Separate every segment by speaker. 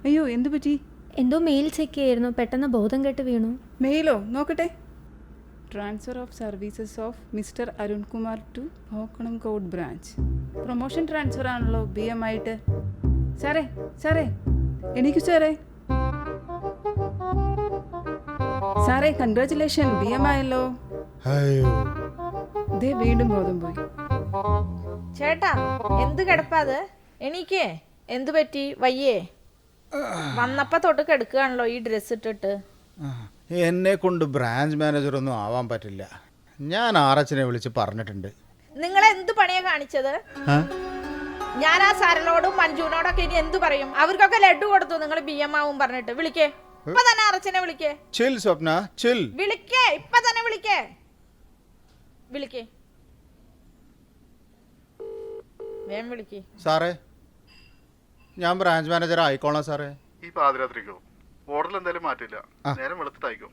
Speaker 1: അയ്യോ എന്തു പറ്റി?
Speaker 2: എന്തോ മെയിൽ ചെക്ക് ചെയ്യായിരുന്നു, പെട്ടെന്ന് ബോധം കെട്ട് വീണു.
Speaker 1: മെയിലോ? നോക്കട്ടെ. Transfer of services of mister Arunkumar to Pokkanamcode branch. Promotion transfer ആണല്ലോ BM ആയിട്ട്. സാറേ സാറേ എനിക്ക് സാറേ സാറേ കൺഗ്രാറ്റുലേഷൻ, BM ആയല്ലോ. ദേ വീണ്ടും ബോധം പോയി.
Speaker 3: ചേട്ടാ എന്ത് കിടപ്പാത്? എണീക്കേ. എന്തു പറ്റി? വയ്യേ? വന്നപ്പോ തൊട്ട് കിടക്കുകയാണല്ലോ ഈ ഡ്രസ് ഇട്ടിട്ട്.
Speaker 4: എന്നെ കൊണ്ട് ബ്രാഞ്ച് മാനേജറൊന്നും ആവാൻ പറ്റില്ല. ഞാൻ ആറച്ചനെ വിളിച്ച് പറഞ്ഞിട്ടുണ്ട്.
Speaker 3: നിങ്ങൾ എന്ത് പണിയാ കാണിച്ചത്? ഞാൻ ആ സരളോടും മഞ്ജുവിനോടൊക്കെ ഇനി എന്ത് പറയും? അവർക്കൊക്കെ ലഡു കൊടുത്തു നിങ്ങൾ BM ആവും പറഞ്ഞിട്ട്. വിളിക്കേ ഇപ്പൊ തന്നെ, അറച്ചനെ വിളിക്കേ.
Speaker 4: ചിൽ സ്വപ്ന, ചിൽ.
Speaker 3: വിളിക്കേ, ഇപ്പൊ തന്നെ വിളിക്കേ. വിളിക്കേ, വേഗം വിളിക്കേ.
Speaker 4: സാറേ ഞാൻ ബ്രാഞ്ച് മാനേജർ ആയിക്കോളാം സാറേ.
Speaker 5: ഈ പാതിരാത്രിക്കോ? ഓർഡറിൽ എന്തായാലും മാറ്റില്ല, നേരം വെളുത്തിട്ടായിക്കോ.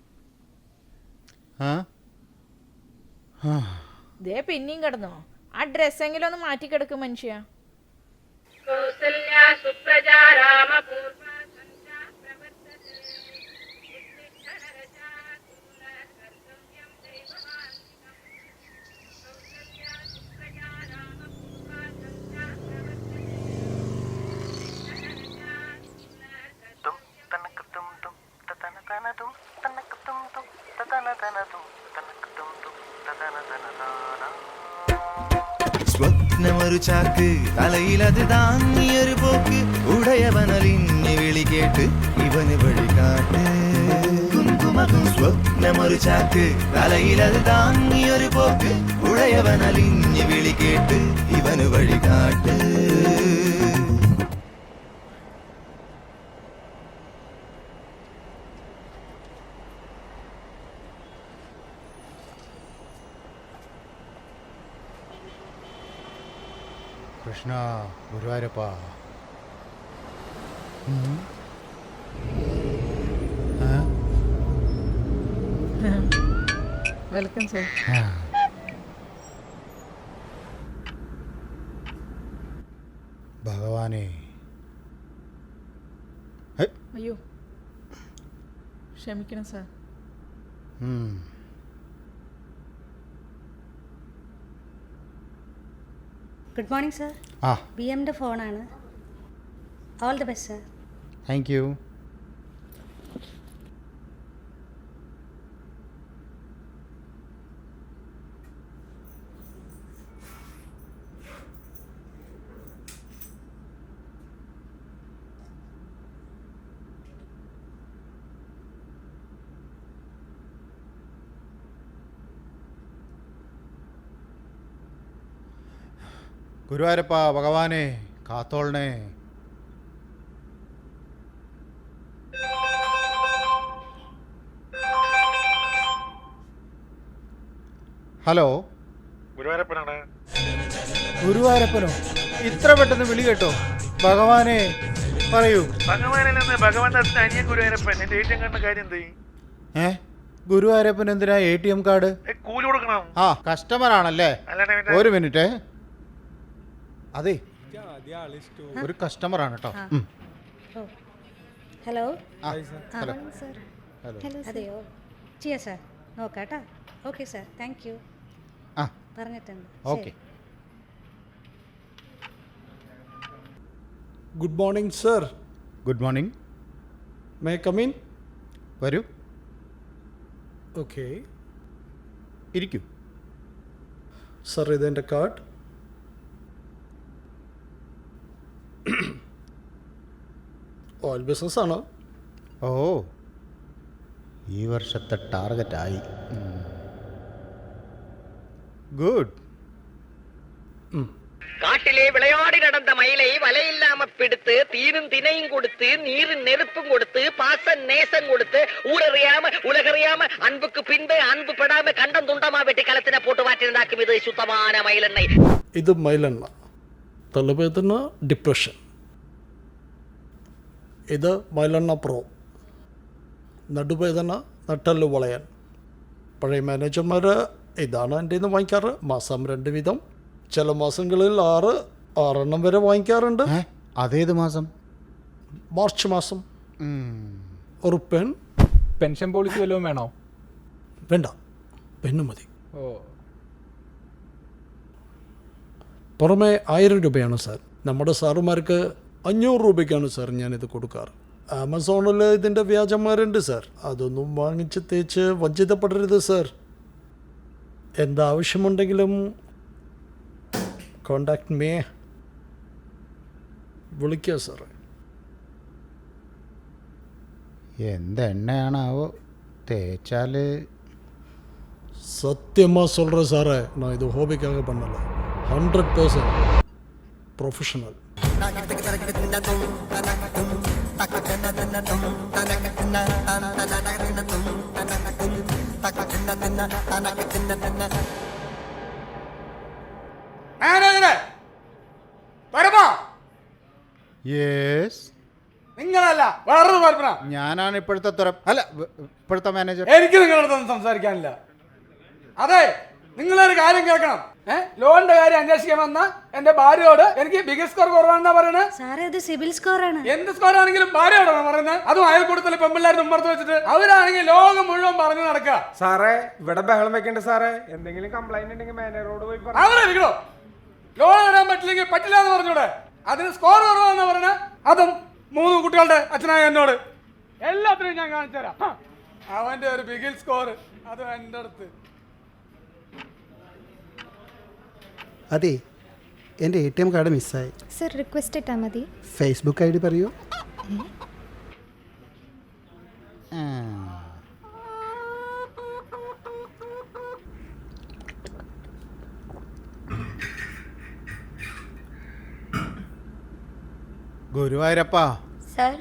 Speaker 3: ദേ പിന്നെയും കിടന്നോ? ആ ഡ്രസ്സെങ്കിലും ഒന്ന് മാറ്റി കിടക്കും മനുഷ്യ.
Speaker 6: സ്വപ്നമൊരു ചാക്ക്, തലയിലത് താങ്ങിയൊരു പോക്ക്, ഉടയവനലിഞ്ഞ് വിളി കേട്ട് ഇവന് വഴികാട്ട്. സ്വപ്നമൊരു ചാക്ക്, തലയിലത് താങ്ങിയൊരു പോക്ക്, ഉടയവനലിഞ്ഞ് വിളി കേട്ട് ഇവന് വഴികാട്ട്.
Speaker 4: കൃഷ്ണ ഗുരുവായൂരപ്പ.
Speaker 1: Welcome sir.
Speaker 4: ഭഗവാനെ.
Speaker 1: അയ്യോ ക്ഷമിക്കണം സാർ.
Speaker 7: Good morning sir. BMന്റെ ഫോണാണ്. All the best sir.
Speaker 4: Thank you. Guruvayurappa ഭഗവാനെ കാത്തോളണേ. ഹലോ,
Speaker 5: ഗുരുവായൂരപ്പനാണ്.
Speaker 4: ഗുരുവായൂരപ്പനോ? ഇത്ര പെട്ടെന്ന് വിളി കേട്ടോ? ഭഗവാനെ പറയൂ.
Speaker 5: ഭഗവാനല്ലെന്ന് ഭഗവാന്റെ അനിയൻ ഗുരുവായൂരപ്പൻ. എന്റെ ATM കാർഡിന്റെ കാര്യം എന്തായി?
Speaker 4: ഗുരുവായൂരപ്പൻ എന്തിനാ ATM കാർഡ്?
Speaker 5: കൂലി കൊടുക്കണം.
Speaker 4: കസ്റ്റമർ ആണല്ലേ? ഒരു മിനിറ്റ്. അതെ, ഒരു കസ്റ്റമർ ആണ് കേട്ടോ.
Speaker 7: ഹലോ.
Speaker 4: ഹലോ.
Speaker 7: അതെയോ? ചെയ്യാം സാർ, നോക്കാട്ടാ. Okay sir, thank you. പറഞ്ഞിട്ടുണ്ട്.
Speaker 4: Okay.
Speaker 8: Good morning sir.
Speaker 4: Good morning.
Speaker 8: May come in?
Speaker 4: വരൂ.
Speaker 8: ഓക്കെ,
Speaker 4: ഇരിക്കൂ.
Speaker 8: സർ ഇതെൻ്റെ കാർഡ്. ഓയിൽ ബിസിനസ് ആണോ?
Speaker 4: ഓ, ഈ വർഷത്തെ ടാർഗറ്റായി. ഗുഡ്.
Speaker 9: காட்டிலே விளையாடி நடந்த மயிலை வலையில்லாம பிடித்து தீரும் தினையும் கொடுத்து நீரும் நெருப்பும் கொடுத்து பாச நேசம் கொடுத்து ஊரறியாம உலகறியாம அன்புக்கு பின்பு அன்பு படாம கண்டம் துண்டமா வெட்டி களத்தின போட்டு வாட்டிருந்தாக்கும் இது சுத்தமான மயிலெண்ணெய்.
Speaker 8: ഇത് മൈലെണ്ണ. തലവേദന, ഡിപ്രഷൻ. ഇത് മൈലെണ്ണ പ്രോ. നടുവേദന, നട്ടല് വളയാൻ. പഴയ മാനേജർമാർ ഇതാണ് എൻ്റെ നിന്ന് വാങ്ങിക്കാറ്. മാസം 2 വീതം. ചില മാസങ്ങളിൽ 6 വരെ വാങ്ങിക്കാറുണ്ട്.
Speaker 4: അതേത് മാസം?
Speaker 8: മാർച്ച് മാസം.
Speaker 4: ഉം.
Speaker 8: ഒരു പെൻ
Speaker 10: പെൻഷൻ പോളിസി വല്ലതും വേണോ?
Speaker 8: വേണ്ട, പെണ്ണ് മതി.
Speaker 10: ഓ,
Speaker 8: പുറമെ 1000 രൂപയാണ് സാർ. നമ്മുടെ സാറുമാർക്ക് 500 രൂപയ്ക്കാണ് സാർ ഞാനിത് കൊടുക്കാറ്. ആമസോണിൽ ഇതിൻ്റെ വ്യാജന്മാരുണ്ട് സാർ. അതൊന്നും വാങ്ങിച്ച് തേച്ച് വഞ്ചിതപ്പെടരുത് സാർ. എന്താവശ്യമുണ്ടെങ്കിലും കോണ്ടാക്ട് മേ, വിളിക്കുക സാറേ.
Speaker 4: എന്തെണ്ണയാണാവോ തേച്ചാൽ?
Speaker 8: சத்தியமாக சொல்கிறேன் சாரே, நான் இது ஹோபிக்காக பண்ணலை. 100% ப்ரொஃபஷனல்.
Speaker 4: യെസ്,
Speaker 10: നിങ്ങളല്ല വേറൊരു കൽപ്പന.
Speaker 4: ഞാനാണ് ഇപ്പോഴത്തെ ഇപ്പോഴത്തെ മാനേജർ.
Speaker 10: എനിക്ക് നിങ്ങളടുത്തൊന്നും സംസാരിക്കാനില്ല. അതെ, നിങ്ങളൊരു കാര്യം കേൾക്കണം. ലോണിന്റെ കാര്യം അന്വേഷിക്കാൻ വന്ന എന്റെ ഭാര്യയോട് എനിക്ക് ബിഗർ സ്കോർ കുറവാണെന്നാ പറയുന്നത്.
Speaker 7: സാറേ അത് സിബിൽ സ്കോറാണ്.
Speaker 10: എന്ത് സ്കോർ ആണെങ്കിലും ഭാര്യയോടാണ് പറയുന്നത്. അതും അയൽക്കൂട്ടത്തിലെ പെമ്പിള്ളേർ മുമ്പർത്ത് വെച്ചിട്ട് അവരാണെങ്കിൽ ലോകം മുഴുവൻ പറഞ്ഞു നടക്കുക.
Speaker 11: സാറേ ഇവിടെ ബഹളം വെക്കണ്ട സാറേ. എന്തെങ്കിലും കംപ്ലൈന്റ് ഉണ്ടെങ്കിൽ മാനേജറോട് പോയി പറ.
Speaker 10: അവിടെ ഇരിക്കണോ? ലോൺ തരാൻ പറ്റില്ലെങ്കിൽ പറ്റില്ല എന്ന് പറഞ്ഞൂടെ? അതിന് സ്കോർ കുറവാന്ന് പറഞ്ഞ അതും 3 കുട്ടികളുടെ അച്ഛനായ എന്നോട്. എല്ലാത്തിനും ഞാൻ കാണിച്ചു തരാം. അവന്റെ ഒരു ബിഗിൽ സ്കോർ അത് എൻ്റെ അടുത്ത്.
Speaker 11: അതെ, എൻ്റെ ATM കാർഡ് മിസ്സായി.
Speaker 2: സർ റിക്വസ്റ്റ് ഇട്ടാൽ മതി.
Speaker 11: ഫേസ്ബുക്ക് ID പറയൂ.
Speaker 4: ഗുരുവായൂരപ്പ.
Speaker 7: സാർ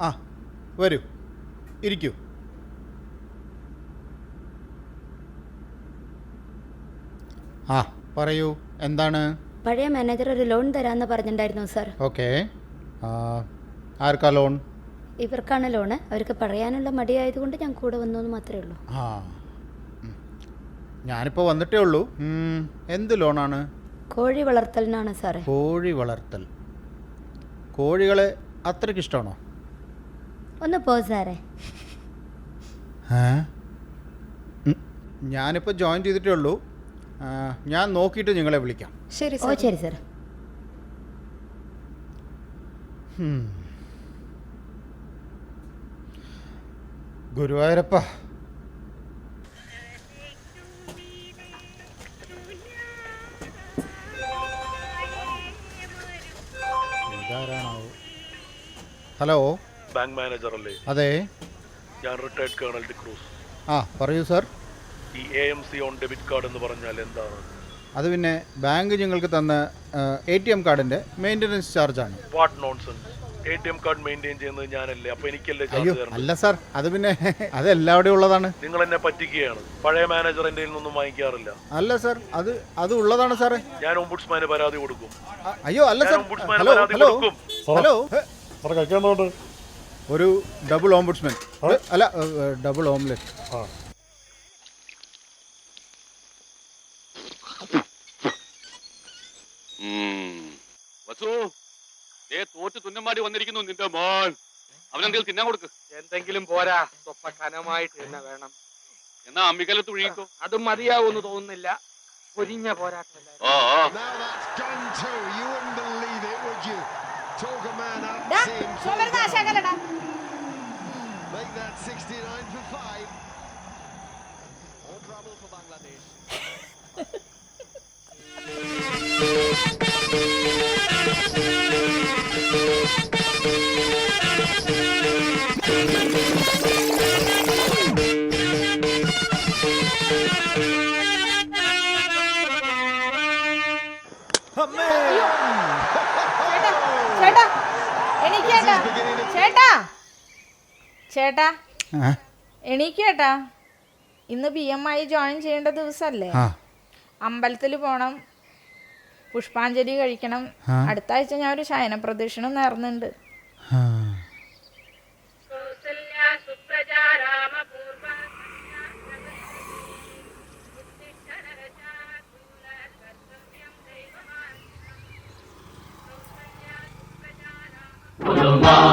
Speaker 4: ആ, വരൂ, ഇരിക്കൂ. ആ, പറയൂ, എന്താണ്?
Speaker 7: പഴയ മാനേജർ ഒരു ലോൺ തരാമെന്ന് പറഞ്ഞിട്ടുണ്ടായിരുന്നു സാർ.
Speaker 4: ഓക്കെ, ആർക്കാ ലോൺ?
Speaker 7: ഇവർക്കാണ് ലോണ്. അവർക്ക് പറയാനുള്ള മടിയായതുകൊണ്ട് ഞാൻ കൂടെ വന്നു എന്ന് മാത്രമേ ഉള്ളൂ.
Speaker 4: ആ, ഞാനിപ്പോൾ വന്നിട്ടേ ഉള്ളൂ. എന്ത് ലോണാണ്?
Speaker 7: കോഴി വളർത്തലിനാണ് സാറേ.
Speaker 4: കോഴി വളർത്തൽ. കോഴികളെ അത്രയ്ക്ക് ഇഷ്ടമാണോ?
Speaker 7: ഒന്ന് പോ സാറേ.
Speaker 4: ഞാനിപ്പോൾ ജോയിൻ ചെയ്തിട്ടേ ഉള്ളൂ. ഞാൻ നോക്കിയിട്ട് നിങ്ങളെ വിളിക്കാം.
Speaker 2: ശരി
Speaker 7: ഓ
Speaker 2: സർ.
Speaker 7: ശരി സാർ.
Speaker 4: ഗുരുവായൂരപ്പ. ഇതാരാണാവോ? ഹലോ,
Speaker 5: ബാങ്ക് മാനേജർ അല്ലേ?
Speaker 4: അതെ,
Speaker 5: ഞാൻ റിട്ടയർഡ് കേണൽ ഡിക്രൂസ്.
Speaker 4: ആ പറയൂ സാർ.
Speaker 5: ഈ AMC ഓൺ ഡെബിറ്റ് കാർഡ് എന്ന് പറഞ്ഞാൽ എന്താണ്?
Speaker 4: അത് പിന്നെ ബാങ്ക് ഞങ്ങൾക്ക് തന്ന ATM കാർഡിൻ്റെ മെയിൻ്റനൻസ് ചാർജാണ്.
Speaker 5: What nonsense! ATM card maintain ചെയ്യുന്നത് ഞാനല്ലേ, അപ്പൊ എനിക്കല്ലേ
Speaker 4: അയ്യോ
Speaker 5: ചാർജ് തരുന്നത്?
Speaker 4: അല്ല സാർ, അത് പിന്നെ അതെല്ലാവിടെയും ഉള്ളതാണ്.
Speaker 5: നിങ്ങൾ എന്നെ പറ്റിക്കുകയാണ്. പഴയ മാനേജർ എൻ്റെ നിന്നൊന്നും വാങ്ങിക്കാറില്ല.
Speaker 4: അല്ല സാർ, അത് ഉള്ളതാണ് സാറേ.
Speaker 5: ഞാൻ ഓംബുഡ്സ്മാന് പരാതി കൊടുക്കും.
Speaker 4: അയ്യോ അല്ല സാർ.
Speaker 5: ഓംബുഡ്സ്മാന്
Speaker 4: ഹലോ
Speaker 5: പരാതി
Speaker 4: ഹലോ
Speaker 5: കൊടുക്കും.
Speaker 4: ഹലോ,
Speaker 8: സാറേ കഴിക്കാന്നുണ്ട്.
Speaker 4: ഒരു ഡബിൾ ഓംബുഡ്സ്മാൻ. അല്ല, ഡബിൾ ഓംലെറ്റ്.
Speaker 8: ആ,
Speaker 12: തോറ്റ് തുന്നമാടി വന്നിരിക്കുന്നു നിന്റെ മോൻ. അവനെന്തെങ്കിലും തിന്നാൻ കൊടുക്ക്.
Speaker 11: എന്തെങ്കിലും പോരാ, സ്വപ്പ കനമായിട്ട് തന്നെ വേണം.
Speaker 12: എന്നാ അമ്മിക്കലത്ത് ഒഴുകിക്കോ.
Speaker 11: അതും മതിയാവൂന്ന് തോന്നുന്നില്ല. പൊരിഞ്ഞ പോരാട്ടമല്ല.
Speaker 3: ചേട്ടാ എണീക്കേട്ടാ. ചേട്ടാ ചേട്ടാ എണീക്കേട്ടാ. ഇന്ന് BMI ജോയിൻ ചെയ്യേണ്ട ദിവസമല്ലേ? അമ്പലത്തിൽ പോണം, പുഷ്പാഞ്ജലി കഴിക്കണം. അടുത്ത ആഴ്ച ഞാൻ ഒരു ശയന പ്രദക്ഷിണം നേർന്നുണ്ട്.
Speaker 6: വാ